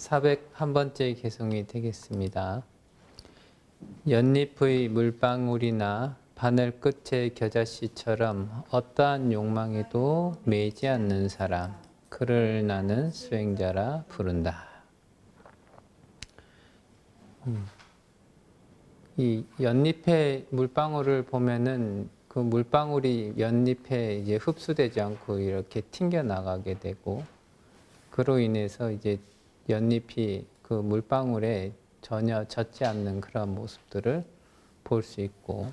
401번째 개송이 되겠습니다. 연잎의 물방울이나 바늘 끝의 겨자씨처럼 어떠한 욕망에도 매이지 않는 사람, 그를 나는 수행자라 부른다. 이 연잎의 물방울을 보면은 그 물방울이 연잎에 이제 흡수되지 않고 이렇게 튕겨 나가게 되고, 그로 인해서 이제 연잎이 그 물방울에 전혀 젖지 않는 그런 모습들을 볼 수 있고,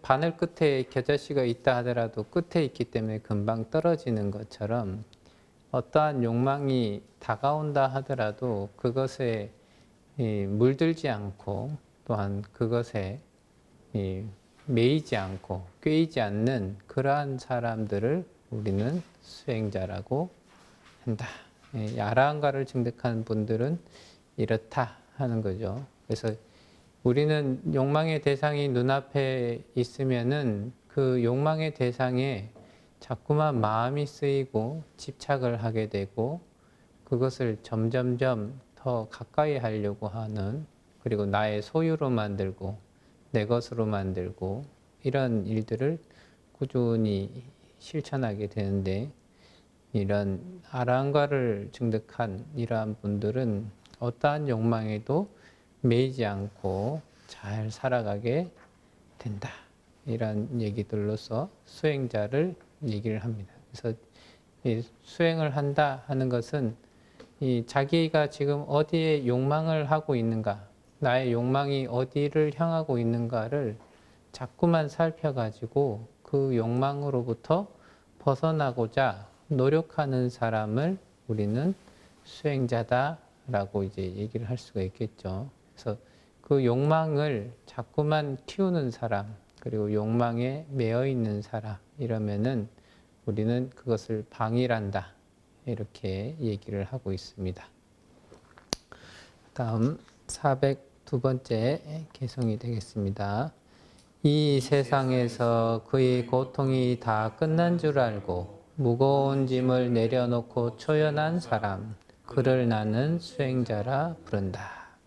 바늘 끝에 겨자씨가 있다 하더라도 끝에 있기 때문에 금방 떨어지는 것처럼 어떠한 욕망이 다가온다 하더라도 그것에 물들지 않고 또한 그것에 매이지 않고 꿰이지 않는 그러한 사람들을 우리는 수행자라고 한다. 아라한가를 증득한 분들은 이렇다 하는 거죠. 그래서 우리는 욕망의 대상이 눈앞에 있으면은 그 욕망의 대상에 자꾸만 마음이 쓰이고 집착을 하게 되고, 그것을 점점점 더 가까이 하려고 하는, 그리고 나의 소유로 만들고 내 것으로 만들고 이런 일들을 꾸준히 실천하게 되는데, 이런 아라한가를 증득한 이러한 분들은 어떠한 욕망에도 매이지 않고 잘 살아가게 된다. 이런 얘기들로서 수행자를 얘기를 합니다. 그래서 이 수행을 한다 하는 것은 이 자기가 지금 어디에 욕망을 하고 있는가, 나의 욕망이 어디를 향하고 있는가를 자꾸만 살펴가지고 그 욕망으로부터 벗어나고자 노력하는 사람을 우리는 수행자다라고 이제 얘기를 할 수가 있겠죠. 그래서 그 욕망을 자꾸만 키우는 사람, 그리고 욕망에 매여 있는 사람, 이러면은 우리는 그것을 방일한다, 이렇게 얘기를 하고 있습니다. 다음 402번째 개송이 되겠습니다. 이 세상에서 그의 고통이 다 끝난 줄 알고 무거운 짐을 내려놓고 초연한 사람, 그를 나는 수행자라 부른다.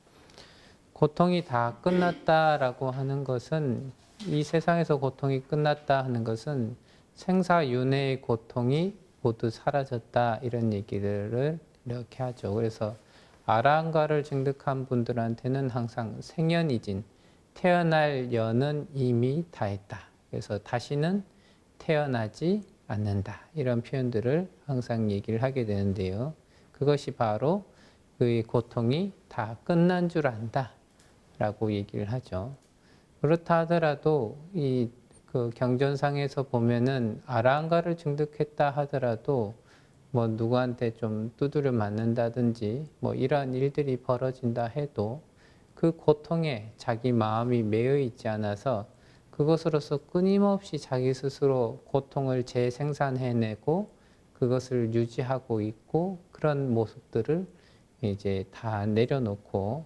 고통이 다 끝났다라고 하는 것은, 이 세상에서 고통이 끝났다 하는 것은 생사윤회의 고통이 모두 사라졌다, 이런 얘기를 이렇게 하죠. 그래서 아라한가를 증득한 분들한테는 항상 생연이진, 태어날 연은 이미 다했다. 그래서 다시는 태어나지 않는다. 이런 표현들을 항상 얘기를 하게 되는데요. 그것이 바로 그의 고통이 다 끝난 줄 안다 라고 얘기를 하죠. 그렇다 하더라도 그 경전상에서 보면은 아라한가를 증득했다 하더라도 뭐 누구한테 좀 두드려 맞는다든지 뭐 이러한 일들이 벌어진다 해도 그 고통에 자기 마음이 매여 있지 않아서 그것으로서 끊임없이 자기 스스로 고통을 재생산해내고 그것을 유지하고 있고, 그런 모습들을 이제 다 내려놓고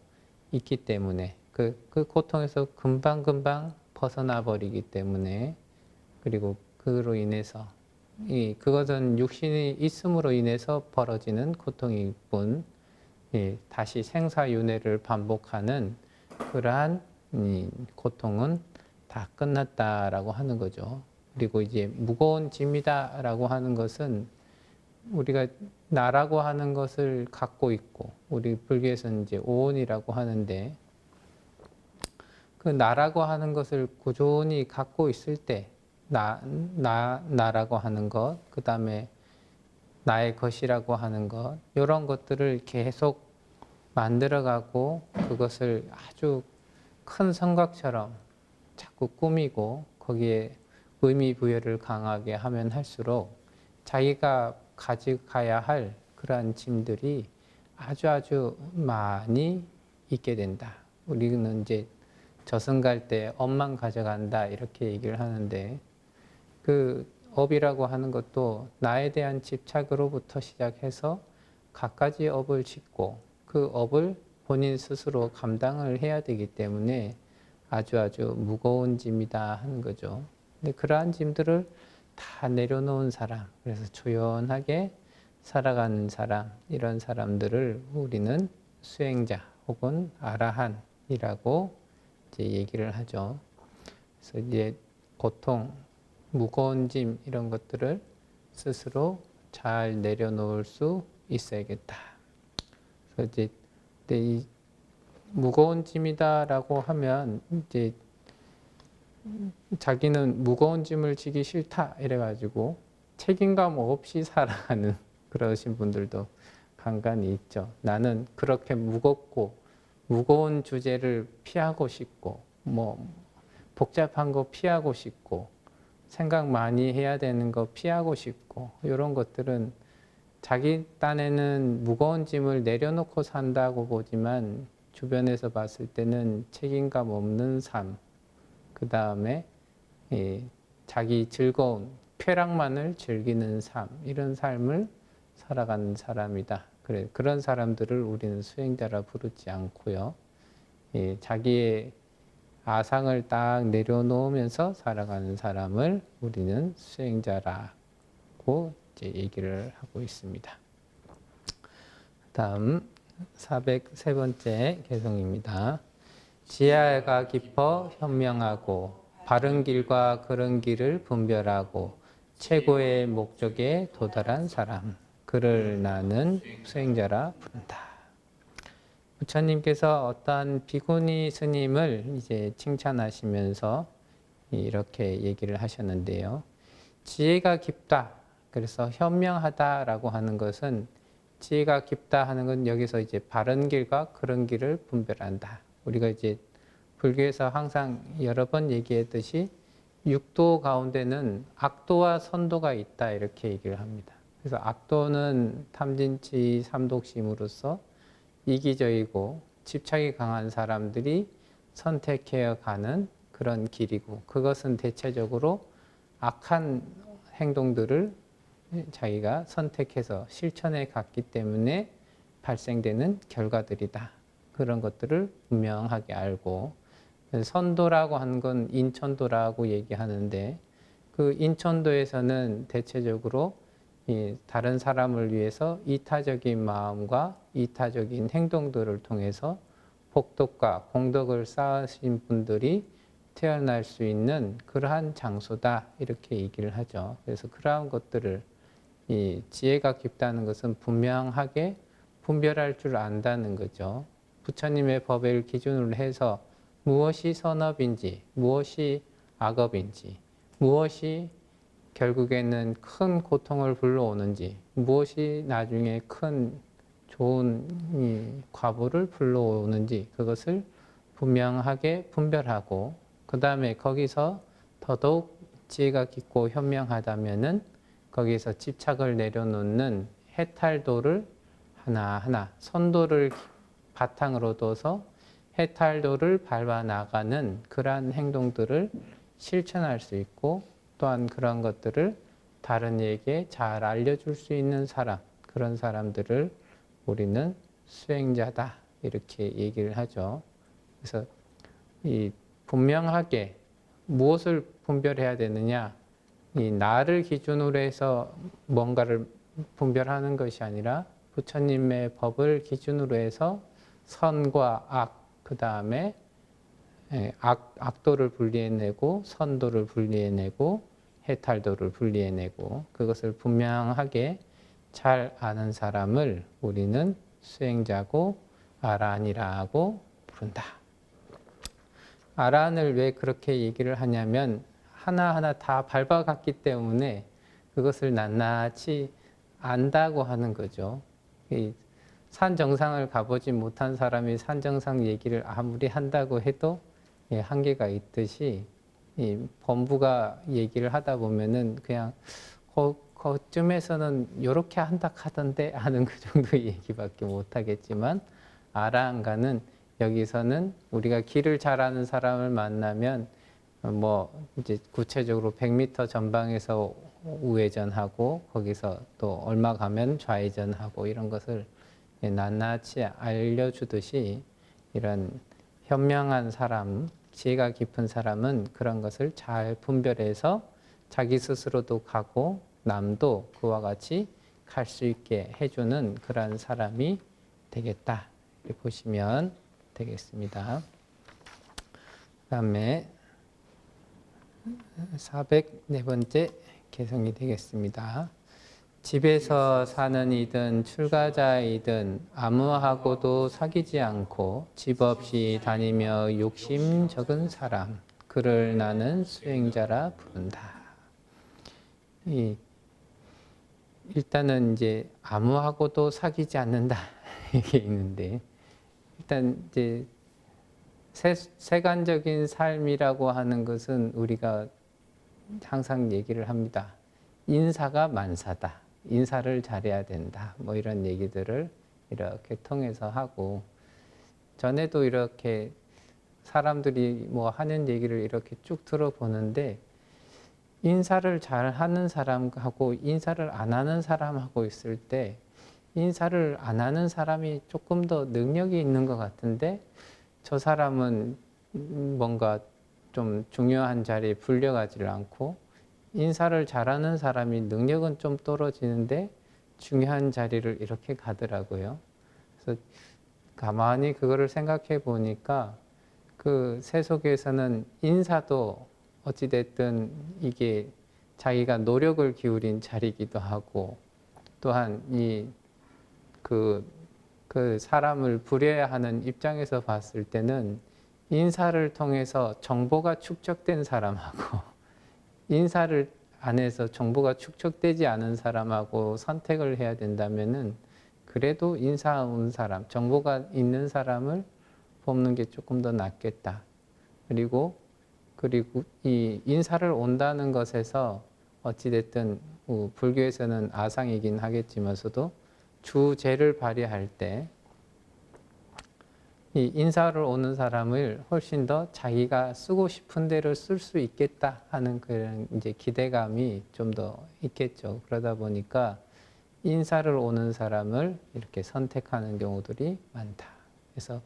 있기 때문에 그 고통에서 금방금방 벗어나 버리기 때문에, 그리고 그로 인해서 그것은 육신이 있음으로 인해서 벌어지는 고통일 뿐, 다시 생사윤회를 반복하는 그러한 고통은 다 끝났다라고 하는 거죠. 그리고 이제 무거운 짐이다라고 하는 것은 우리가 나라고 하는 것을 갖고 있고, 우리 불교에서는 이제 오온이라고 하는데, 그 나라고 하는 것을 꾸준히 갖고 있을 때 나라고 하는 것, 그 다음에 나의 것이라고 하는 것, 이런 것들을 계속 만들어가고 그것을 아주 큰 성곽처럼 자꾸 꾸미고 거기에 의미 부여를 강하게 하면 할수록 자기가 가져가야 할 그러한 짐들이 아주 많이 있게 된다. 우리는 이제 저승 갈 때 업만 가져간다, 이렇게 얘기를 하는데, 그 업이라고 하는 것도 나에 대한 집착으로부터 시작해서 갖가지 업을 짓고 그 업을 본인 스스로 감당을 해야 되기 때문에 아주 무거운 짐이다 하는 거죠. 근데 그러한 짐들을 다 내려놓은 사람, 그래서 조연하게 살아가는 사람, 이런 사람들을 우리는 수행자 혹은 아라한이라고 이제 얘기를 하죠. 그래서 이제 고통, 무거운 짐 이런 것들을 스스로 잘 내려놓을 수 있어야겠다. 그래서 이제 근데 이 무거운 짐이다라고 하면 이제 자기는 무거운 짐을 지기 싫다 이래가지고 책임감 없이 살아가는 그러신 분들도 간간히 있죠. 나는 그렇게 무겁고 무거운 주제를 피하고 싶고 뭐 복잡한 거 피하고 싶고 생각 많이 해야 되는 거 피하고 싶고 이런 것들은 자기 딴에는 무거운 짐을 내려놓고 산다고 보지만 주변에서 봤을 때는 책임감 없는 삶, 그 다음에 자기 즐거운 쾌락만을 즐기는 삶, 이런 삶을 살아가는 사람이다. 그래, 그런 사람들을 우리는 수행자라 부르지 않고요. 자기의 아상을 딱 내려놓으면서 살아가는 사람을 우리는 수행자라고 이제 얘기를 하고 있습니다. 다음 403번째 개송입니다. 지혜가 깊어 현명하고 바른 길과 그른 길을 분별하고 최고의 목적에 도달한 사람, 그를 나는 수행자라 부른다. 부처님께서 어떠한 비구니 스님을 이제 칭찬하시면서 이렇게 얘기를 하셨는데요. 지혜가 깊다. 그래서 현명하다라고 하는 것은 지혜가 깊다 하는 건 여기서 이제 바른 길과 그른 길을 분별한다. 우리가 이제 불교에서 항상 여러 번 얘기했듯이 육도 가운데는 악도와 선도가 있다 이렇게 얘기를 합니다. 그래서 악도는 탐진치 삼독심으로써 이기적이고 집착이 강한 사람들이 선택해 가는 그런 길이고 그것은 대체적으로 악한 행동들을 자기가 선택해서 실천해 갔기 때문에 발생되는 결과들이다. 그런 것들을 분명하게 알고 선도라고 하는 건 인천도라고 얘기하는데 그 인천도에서는 대체적으로 다른 사람을 위해서 이타적인 마음과 이타적인 행동들을 통해서 복덕과 공덕을 쌓으신 분들이 태어날 수 있는 그러한 장소다 이렇게 얘기를 하죠. 그래서 그러한 것들을 이 지혜가 깊다는 것은 분명하게 분별할 줄 안다는 거죠. 부처님의 법을 기준으로 해서 무엇이 선업인지, 무엇이 악업인지, 무엇이 결국에는 큰 고통을 불러오는지, 무엇이 나중에 큰 좋은 과보를 불러오는지 그것을 분명하게 분별하고 그 다음에 거기서 더더욱 지혜가 깊고 현명하다면은 거기서 집착을 내려놓는 해탈도를 하나하나 선도를 바탕으로 둬서 해탈도를 밟아 나가는 그러한 행동들을 실천할 수 있고 또한 그런 것들을 다른 이에게 잘 알려줄 수 있는 사람, 그런 사람들을 우리는 수행자다 이렇게 얘기를 하죠. 그래서 이 분명하게 무엇을 분별해야 되느냐, 이 나를 기준으로 해서 뭔가를 분별하는 것이 아니라 부처님의 법을 기준으로 해서 선과 악, 그 다음에 악도를 분리해내고 선도를 분리해내고 해탈도를 분리해내고 그것을 분명하게 잘 아는 사람을 우리는 수행자고 아라한이라고 부른다. 아라한을 왜 그렇게 얘기를 하냐면 하나하나 다 밟아갔기 때문에 그것을 낱낱이 안다고 하는 거죠. 산 정상을 가보지 못한 사람이 산 정상 얘기를 아무리 한다고 해도 한계가 있듯이 범부가 얘기를 하다 보면은 그냥 그쯤에서는 이렇게 한다 하던데 하는 그 정도의 얘기밖에 못 하겠지만 아라한가는 여기서는 우리가 길을 잘 아는 사람을 만나면 뭐 이제 구체적으로 100m 전방에서 우회전하고 거기서 또 얼마 가면 좌회전하고 이런 것을 낱낱이 알려주듯이 이런 현명한 사람, 지혜가 깊은 사람은 그런 것을 잘 분별해서 자기 스스로도 가고 남도 그와 같이 갈 수 있게 해주는 그런 사람이 되겠다. 이렇게 보시면 되겠습니다. 그다음에 404번째 개성이 되겠습니다. 집에서 사는 이든 출가자이든 아무하고도 사귀지 않고 집 없이 다니며 욕심 적은 사람, 그를 나는 수행자라 부른다. 일단은 이제 아무하고도 사귀지 않는다 이게 있는데, 일단 이제 세간적인 삶이라고 하는 것은 우리가 항상 얘기를 합니다. 인사가 만사다. 인사를 잘해야 된다. 뭐 이런 얘기들을 이렇게 통해서 하고, 전에도 이렇게 사람들이 뭐 하는 얘기를 이렇게 쭉 들어보는데, 인사를 잘 하는 사람하고 인사를 안 하는 사람하고 있을 때, 인사를 안 하는 사람이 조금 더 능력이 있는 것 같은데, 저 사람은 뭔가 좀 중요한 자리에 불려가지를 않고, 인사를 잘하는 사람이 능력은 좀 떨어지는데 중요한 자리를 이렇게 가더라고요. 그래서 가만히 그거를 생각해 보니까 그 세속에서는 인사도 어찌됐든 이게 자기가 노력을 기울인 자리이기도 하고, 또한 그 사람을 부려야 하는 입장에서 봤을 때는 인사를 통해서 정보가 축적된 사람하고 인사를 안 해서 정보가 축적되지 않은 사람하고 선택을 해야 된다면은 그래도 인사 온 사람, 정보가 있는 사람을 뽑는 게 조금 더 낫겠다. 그리고 이 인사를 온다는 것에서 어찌됐든 불교에서는 아상이긴 하겠지만서도 주제를 발휘할 때 이 인사를 오는 사람을 훨씬 더 자기가 쓰고 싶은 대로 쓸 수 있겠다 하는 그런 이제 기대감이 좀 더 있겠죠. 그러다 보니까 인사를 오는 사람을 이렇게 선택하는 경우들이 많다. 그래서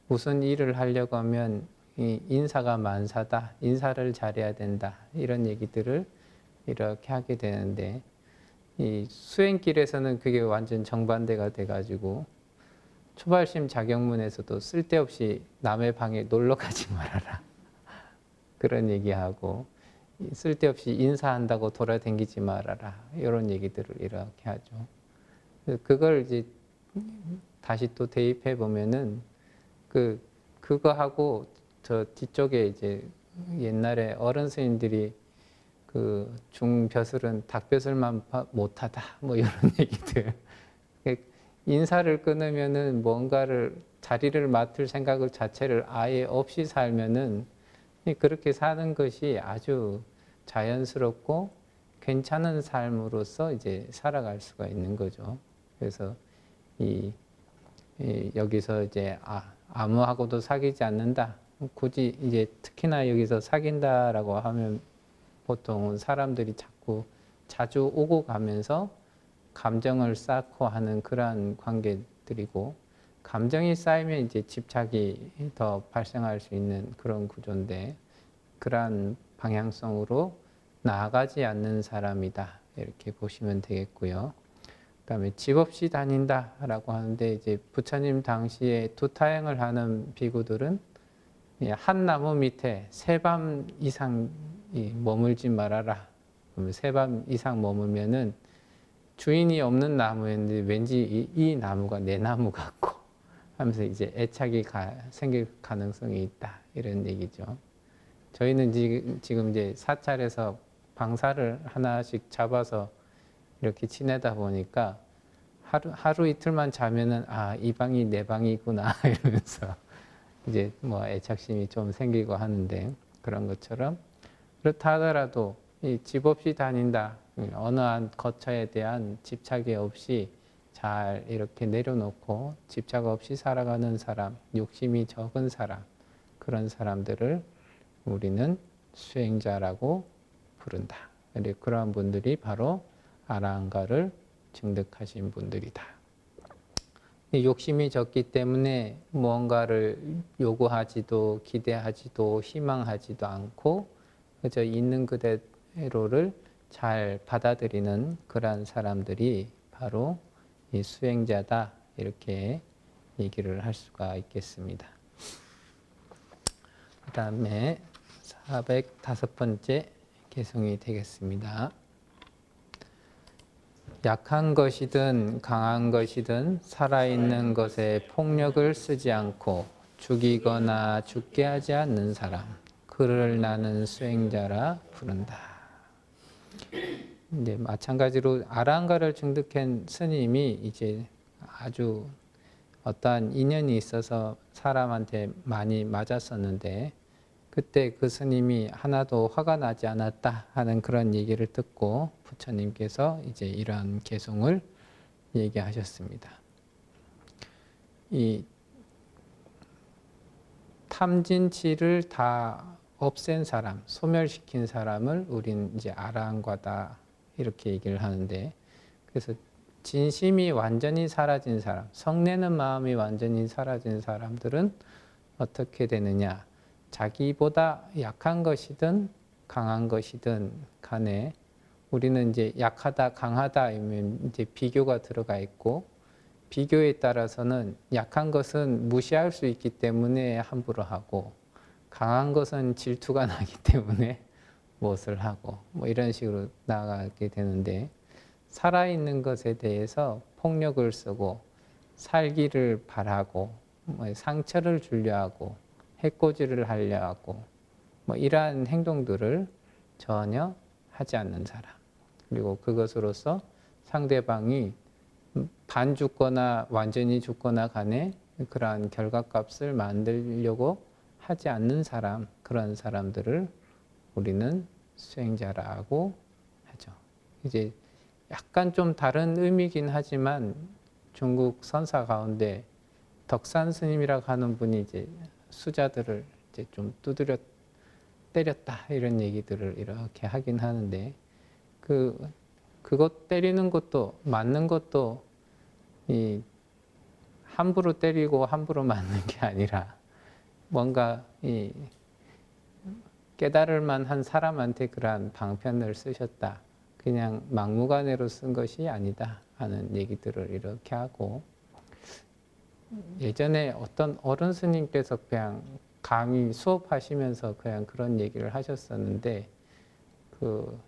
무슨 일을 하려고 하면 이 인사가 만사다, 인사를 잘해야 된다, 이런 얘기들을 이렇게 하게 되는데, 이 수행길에서는 그게 완전 정반대가 돼가지고 초발심 자격문에서도 쓸데없이 남의 방에 놀러 가지 말아라 그런 얘기하고, 쓸데없이 인사한다고 돌아다니지 말아라 이런 얘기들을 이렇게 하죠. 그걸 이제 다시 또 대입해 보면은 그거하고 저 뒤쪽에 이제 옛날에 어른 스님들이 그 중벼슬은 닭벼슬만 못하다 뭐 이런 얘기들, 인사를 끊으면은 뭔가를 자리를 맡을 생각을 자체를 아예 없이 살면은 그렇게 사는 것이 아주 자연스럽고 괜찮은 삶으로서 이제 살아갈 수가 있는 거죠. 그래서 여기서 이제 아무하고도 사귀지 않는다. 굳이 이제 특히나 여기서 사귄다라고 하면 보통은 사람들이 자주 오고 가면서 감정을 쌓고 하는 그러한 관계들이고, 감정이 쌓이면 이제 집착이 더 발생할 수 있는 그런 구조인데, 그러한 방향성으로 나아가지 않는 사람이다 이렇게 보시면 되겠고요. 그다음에 집 없이 다닌다라고 하는데, 이제 부처님 당시에 두타행을 하는 비구들은 한 나무 밑에 세 밤 이상 머물지 말아라. 세 밤 이상 머물면은 주인이 없는 나무였는데 왠지 이 나무가 내 나무 같고 하면서 이제 애착이 생길 가능성이 있다 이런 얘기죠. 저희는 지금 이제 사찰에서 방사를 하나씩 잡아서 이렇게 지내다 보니까 하루 이틀만 자면은 이 방이 내 방이구나 이러면서 이제 뭐 애착심이 좀 생기고 하는데, 그런 것처럼 그렇다 하더라도 이 집 없이 다닌다, 어느 한 거처에 대한 집착이 없이 잘 이렇게 내려놓고 집착 없이 살아가는 사람, 욕심이 적은 사람, 그런 사람들을 우리는 수행자라고 부른다. 그러한 분들이 바로 아라한가를 증득하신 분들이다. 욕심이 적기 때문에 무언가를 요구하지도 기대하지도 희망하지도 않고 그저 있는 그대로를 잘 받아들이는 그러한 사람들이 바로 이 수행자다 이렇게 얘기를 할 수가 있겠습니다. 그 다음에 405번째 개송이 되겠습니다. 약한 것이든 강한 것이든 살아있는 것에 폭력을 쓰지 않고 죽이거나 죽게 하지 않는 사람, 그를 나는 수행자라 부른다. 이제 마찬가지로 아랑가를 증득한 스님이 이제 아주 어떠한 인연이 있어서 사람한테 많이 맞았었는데 그때 그 스님이 하나도 화가 나지 않았다 하는 그런 얘기를 듣고 부처님께서 이제 이러한 개송을 얘기하셨습니다. 이 탐진치를 다 없앤 사람, 소멸시킨 사람을 우린 이제 아랑과다 이렇게 얘기를 하는데, 그래서 진심이 완전히 사라진 사람, 성내는 마음이 완전히 사라진 사람들은 어떻게 되느냐? 자기보다 약한 것이든 강한 것이든 간에 우리는 이제 약하다, 강하다이면 이제 비교가 들어가 있고, 비교에 따라서는 약한 것은 무시할 수 있기 때문에 함부로 하고, 강한 것은 질투가 나기 때문에 무엇을 하고, 뭐 이런 식으로 나아가게 되는데, 살아있는 것에 대해서 폭력을 쓰고 살기를 바라고 뭐 상처를 주려 하고 해코지를 하려 하고 뭐 이러한 행동들을 전혀 하지 않는 사람, 그리고 그것으로서 상대방이 반 죽거나 완전히 죽거나 간에 그러한 결과값을 만들려고 하지 않는 사람, 그런 사람들을 우리는 수행자라고 하죠. 이제 약간 좀 다른 의미긴 하지만 중국 선사 가운데 덕산 스님이라고 하는 분이 이제 수자들을 이제 좀 두드려 때렸다 이런 얘기들을 이렇게 하긴 하는데, 그것 때리는 것도 맞는 것도 이 함부로 때리고 함부로 맞는 게 아니라 뭔가 이 깨달을 만한 사람한테 그러한 방편을 쓰셨다, 그냥 막무가내로 쓴 것이 아니다 하는 얘기들을 이렇게 하고, 예전에 어떤 어른 스님께서 그냥 강의 수업하시면서 그냥 그런 얘기를 하셨었는데, 그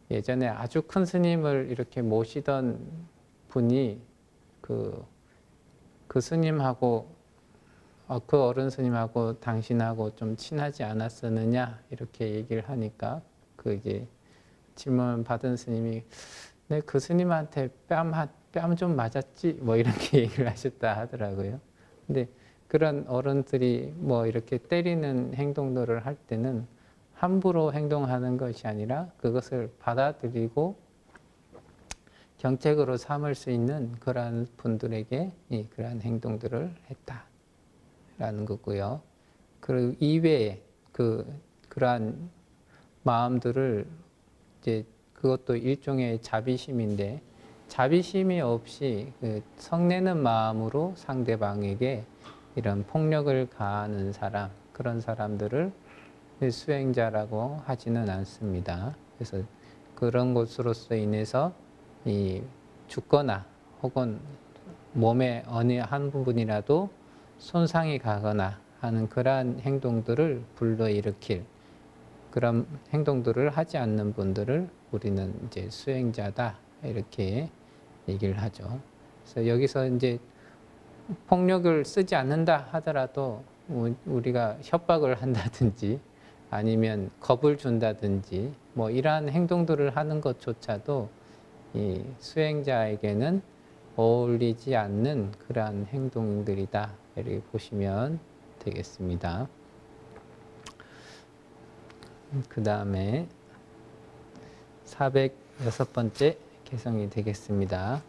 예전에 아주 큰 스님을 이렇게 모시던 분이 그 스님하고 그 어른 스님하고 당신하고 좀 친하지 않았었느냐 이렇게 얘기를 하니까 그 이제 질문 받은 스님이 네, 그 스님한테 뺨 좀 맞았지 뭐 이렇게 얘기를 하셨다 하더라고요. 근데 그런 어른들이 뭐 이렇게 때리는 행동들을 할 때는 함부로 행동하는 것이 아니라 그것을 받아들이고 경책으로 삼을 수 있는 그러한 분들에게 그러한 행동들을 했다라는 거고요. 그 이외에 그러한 마음들을 이제 그것도 일종의 자비심인데, 자비심이 없이 성내는 마음으로 상대방에게 이런 폭력을 가하는 사람, 그런 사람들을 수행자라고 하지는 않습니다. 그래서 그런 것으로서 인해서 죽거나 혹은 몸의 어느 한 부분이라도 손상이 가거나 하는 그러한 행동들을 불러일으킬 그런 행동들을 하지 않는 분들을 우리는 이제 수행자다 이렇게 얘기를 하죠. 그래서 여기서 이제 폭력을 쓰지 않는다 하더라도 우리가 협박을 한다든지 아니면 겁을 준다든지 뭐 이러한 행동들을 하는 것조차도 이 수행자에게는 어울리지 않는 그러한 행동들이다 이렇게 보시면 되겠습니다. 그 다음에 406번째 개송이 되겠습니다.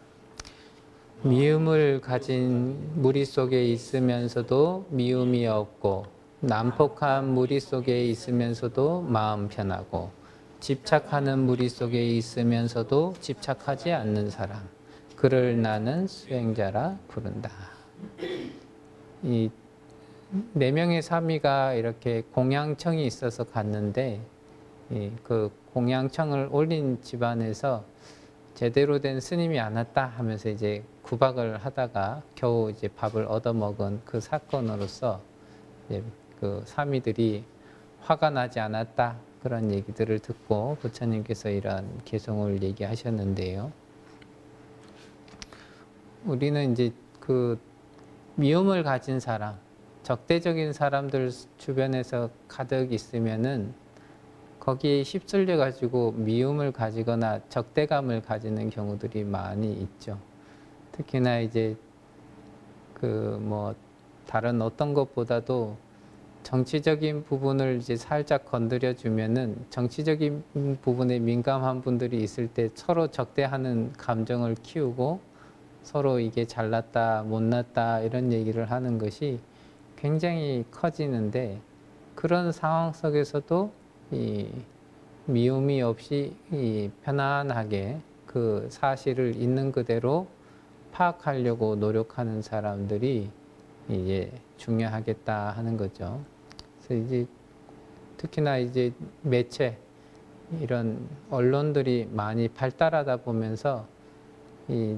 미움을 가진 무리 속에 있으면서도 미움이 없고 난폭한 무리 속에 있으면서도 마음 편하고 집착하는 무리 속에 있으면서도 집착하지 않는 사람, 그를 나는 수행자라 부른다. 이 네 명의 사미가 이렇게 공양청이 있어서 갔는데 그 공양청을 올린 집안에서 제대로 된 스님이 안 왔다 하면서 이제 구박을 하다가 겨우 이제 밥을 얻어먹은 그 사건으로서 이제 그 사미들이 화가 나지 않았다 그런 얘기들을 듣고 부처님께서 이러한 개송을 얘기하셨는데요. 우리는 이제 그 미움을 가진 사람, 적대적인 사람들 주변에서 가득 있으면은 거기에 휩쓸려 가지고 미움을 가지거나 적대감을 가지는 경우들이 많이 있죠. 특히나 이제 그 뭐 다른 어떤 것보다도 정치적인 부분을 이제 살짝 건드려 주면은 정치적인 부분에 민감한 분들이 있을 때 서로 적대하는 감정을 키우고 서로 이게 잘났다 못났다 이런 얘기를 하는 것이 굉장히 커지는데, 그런 상황 속에서도 이 미움이 없이 이 편안하게 그 사실을 있는 그대로 파악하려고 노력하는 사람들이 이제 중요하겠다 하는 거죠. 그래서 이제 특히나 이제 매체 이런 언론들이 많이 발달하다 보면서 이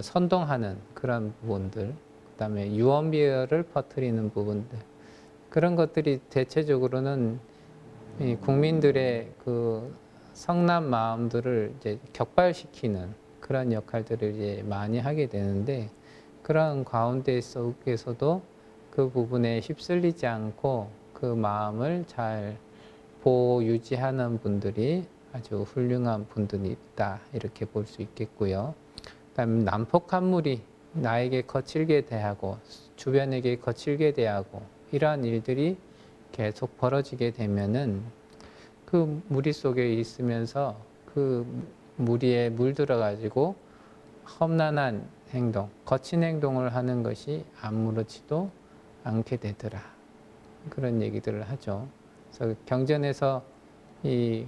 선동하는 그런 부분들, 그다음에 유언비어를 퍼뜨리는 부분들, 그런 것들이 대체적으로는 이 국민들의 그 성난 마음들을 이제 격발시키는 그런 역할들을 이제 많이 하게 되는데, 그런 가운데 속에서도 그 부분에 휩쓸리지 않고 그 마음을 잘 보호 유지하는 분들이 아주 훌륭한 분들이 있다 이렇게 볼 수 있겠고요. 그다음에 난폭한 무리, 나에게 거칠게 대하고 주변에게 거칠게 대하고 이러한 일들이 계속 벌어지게 되면은 그 무리 속에 있으면서 그 무리에 물들어 가지고 험난한 행동, 거친 행동을 하는 것이 아무렇지도 않게 되더라. 그런 얘기들을 하죠. 그래서 경전에서 이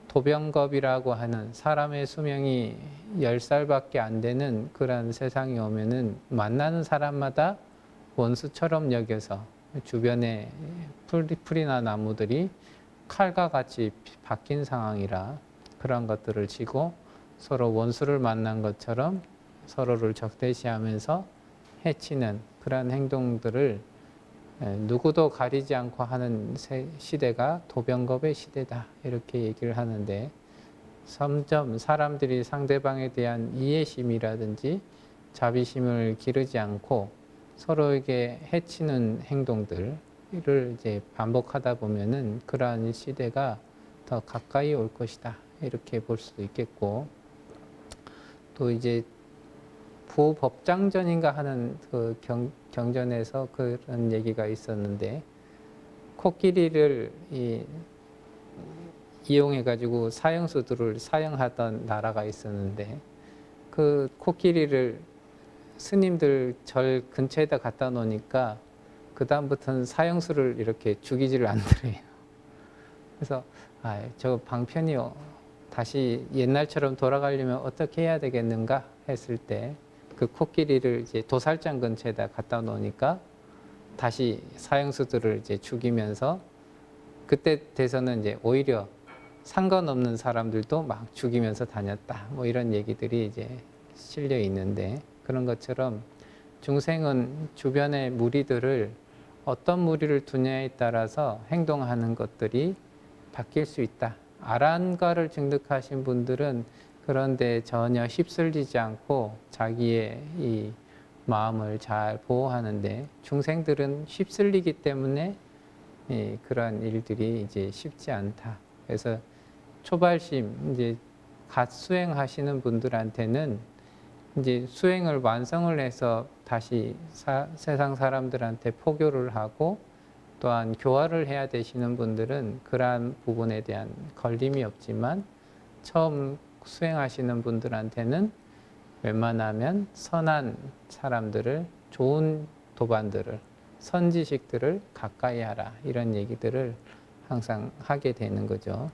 도병겁이라고 하는 사람의 수명이 10살밖에 안 되는 그런 세상이 오면은 만나는 사람마다 원수처럼 여겨서 주변에 풀이나 나무들이 칼과 같이 바뀐 상황이라 그런 것들을 지고 서로 원수를 만난 것처럼 서로를 적대시하면서 해치는 그런 행동들을 누구도 가리지 않고 하는 시대가 도병겁의 시대다 이렇게 얘기를 하는데, 점점 사람들이 상대방에 대한 이해심이라든지 자비심을 기르지 않고 서로에게 해치는 행동들을 이제 반복하다 보면은 그러한 시대가 더 가까이 올 것이다 이렇게 볼 수도 있겠고, 또 이제 부법장전인가 하는 그 경전에서 그런 얘기가 있었는데, 코끼리를 이용해 가지고 사형수들을 사형하던 나라가 있었는데, 그 코끼리를 스님들 절 근처에다 갖다 놓으니까 그 다음부터는 사형수를 이렇게 죽이지를 않더래요. 그래서 저 방편이 다시 옛날처럼 돌아가려면 어떻게 해야 되겠는가 했을 때 그 코끼리를 이제 도살장 근처에다 갖다 놓으니까 다시 사형수들을 이제 죽이면서, 그때 돼서는 이제 오히려 상관없는 사람들도 막 죽이면서 다녔다. 뭐 이런 얘기들이 이제 실려 있는데, 그런 것처럼 중생은 주변의 무리들을 어떤 무리를 두냐에 따라서 행동하는 것들이 바뀔 수 있다. 아란가를 증득하신 분들은 그런데 전혀 휩쓸리지 않고 자기의 이 마음을 잘 보호하는데, 중생들은 휩쓸리기 때문에 그러한 일들이 이제 쉽지 않다. 그래서 초발심, 이제 갓 수행하시는 분들한테는 이제 수행을 완성을 해서 다시 세상 사람들한테 포교를 하고 또한 교화를 해야 되시는 분들은 그러한 부분에 대한 걸림이 없지만, 처음 수행하시는 분들한테는 웬만하면 선한 사람들을, 좋은 도반들을, 선지식들을 가까이 하라 이런 얘기들을 항상 하게 되는 거죠.